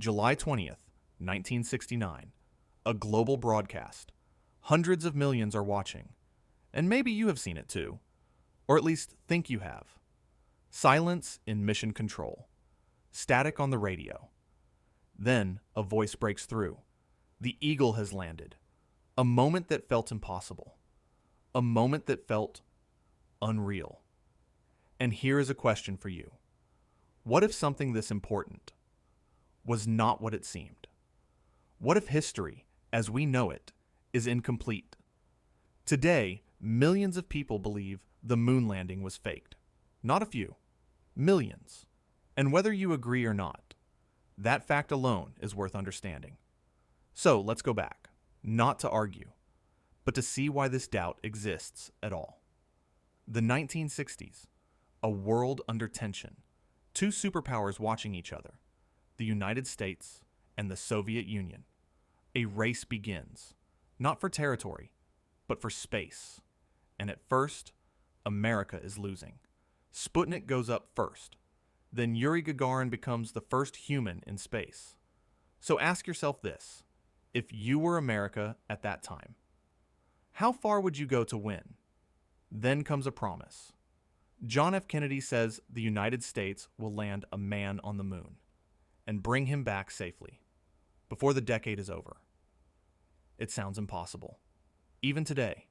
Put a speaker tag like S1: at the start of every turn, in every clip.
S1: July 20th, 1969. A global broadcast. Hundreds of millions are watching. And maybe you have seen it too. Or at least think you have. Silence in mission control. Static on the radio. Then a voice breaks through. The Eagle has landed. A moment that felt impossible. A moment that felt unreal. And here is a question for you. What if something this important was not what it seemed? What if history, as we know it, is incomplete? Today, millions of people believe the moon landing was faked. Not a few. Millions. And whether you agree or not, that fact alone is worth understanding. So let's go back, not to argue, but to see why this doubt exists at all. The 1960s, a world under tension, two superpowers watching each other, the United States and the Soviet Union. A race begins, not for territory, but for space. And at first, America is losing. Sputnik goes up first. Then Yuri Gagarin becomes the first human in space. So ask yourself this: if you were America at that time, how far would you go to win? Then comes a promise. John F. Kennedy says the United States will land a man on the moon and bring him back safely before the decade is over. It sounds impossible, even today.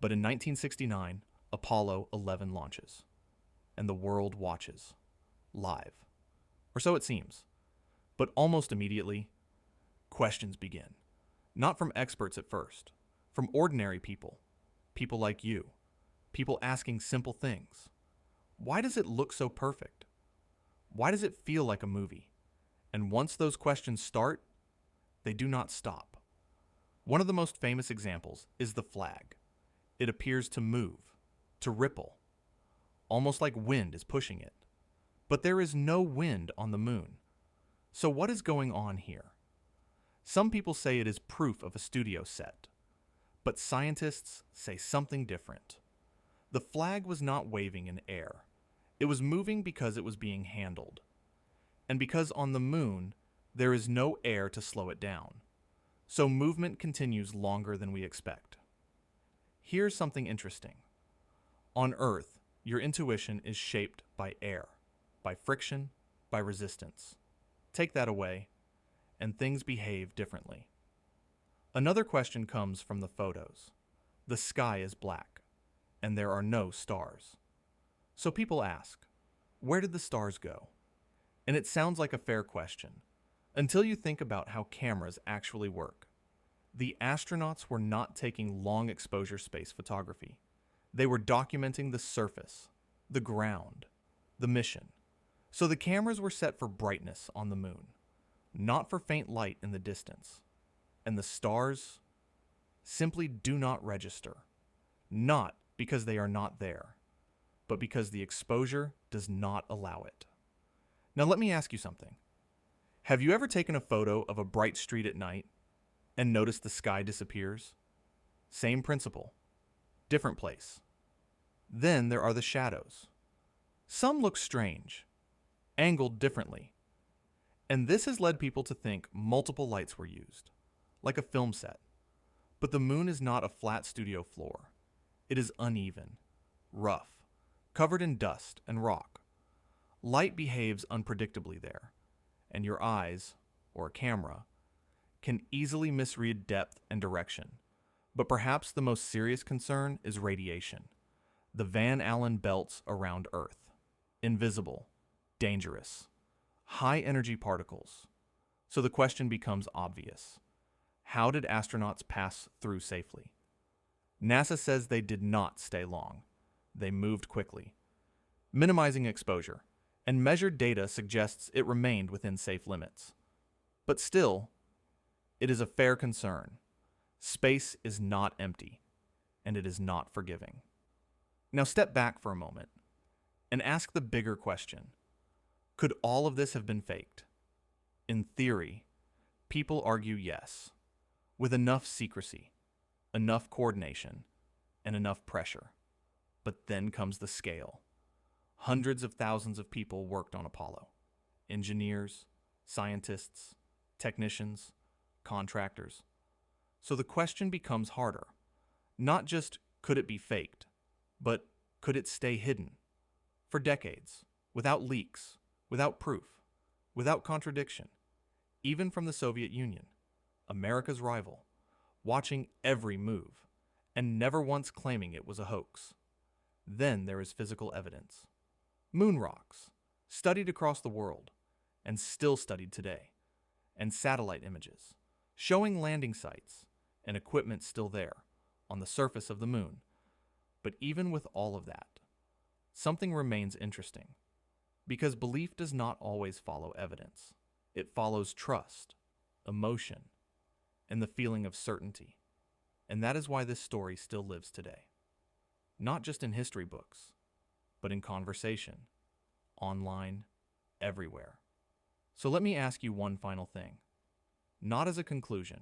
S1: But in 1969, Apollo 11 launches, and the world watches, live. Or so it seems. But almost immediately, questions begin. Not from experts at first, from ordinary people. People like you. People asking simple things. Why does it look so perfect? Why does it feel like a movie? And once those questions start, they do not stop. One of the most famous examples is the flag. It appears to move, to ripple, almost like wind is pushing it. But there is no wind on the moon. So what is going on here? Some people say it is proof of a studio set, but scientists say something different. The flag was not waving in air. It was moving because it was being handled. And because on the moon, there is no air to slow it down. So movement continues longer than we expect. Here's something interesting. On Earth, your intuition is shaped by air, by friction, by resistance. Take that away, and things behave differently. Another question comes from the photos. The sky is black, and there are no stars. So people ask, where did the stars go? And it sounds like a fair question, until you think about how cameras actually work. The astronauts were not taking long exposure space photography. They were documenting the surface, the ground, the mission. So the cameras were set for brightness on the moon, not for faint light in the distance. And the stars simply do not register, not because they are not there, but because the exposure does not allow it. Now let me ask you something. Have you ever taken a photo of a bright street at night and noticed the sky disappears? Same principle, different place. Then there are the shadows. Some look strange, angled differently. And this has led people to think multiple lights were used, like a film set. But the moon is not a flat studio floor. It is uneven, rough, covered in dust and rock. Light behaves unpredictably there, and your eyes, or a camera, can easily misread depth and direction. But perhaps the most serious concern is radiation. The Van Allen belts around Earth. Invisible, dangerous, high-energy particles. So the question becomes obvious. How did astronauts pass through safely? NASA says they did not stay long. They moved quickly, minimizing exposure, and measured data suggests it remained within safe limits. But still, it is a fair concern. Space is not empty, and it is not forgiving. Now step back for a moment and ask the bigger question. Could all of this have been faked? In theory, people argue yes, with enough secrecy, enough coordination, and enough pressure. But then comes the scale. Hundreds of thousands of people worked on Apollo. Engineers, scientists, technicians, contractors. So the question becomes harder. Not just could it be faked, but could it stay hidden? For decades, without leaks, without proof, without contradiction, even from the Soviet Union, America's rival, watching every move, and never once claiming it was a hoax. Then there is physical evidence. Moon rocks, studied across the world, and still studied today, and satellite images, showing landing sites and equipment still there, on the surface of the moon. But even with all of that, something remains interesting, because belief does not always follow evidence. It follows trust, emotion, and the feeling of certainty. And that is why this story still lives today. Not just in history books, but in conversation, online, everywhere. So let me ask you one final thing, not as a conclusion,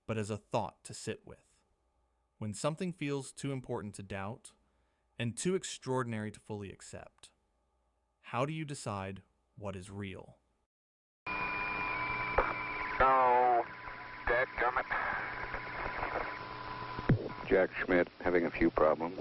S1: but as a thought to sit with. When something feels too important to doubt and too extraordinary to fully accept, how do you decide what is real?
S2: No, dadgummit. Jack Schmidt having a few problems.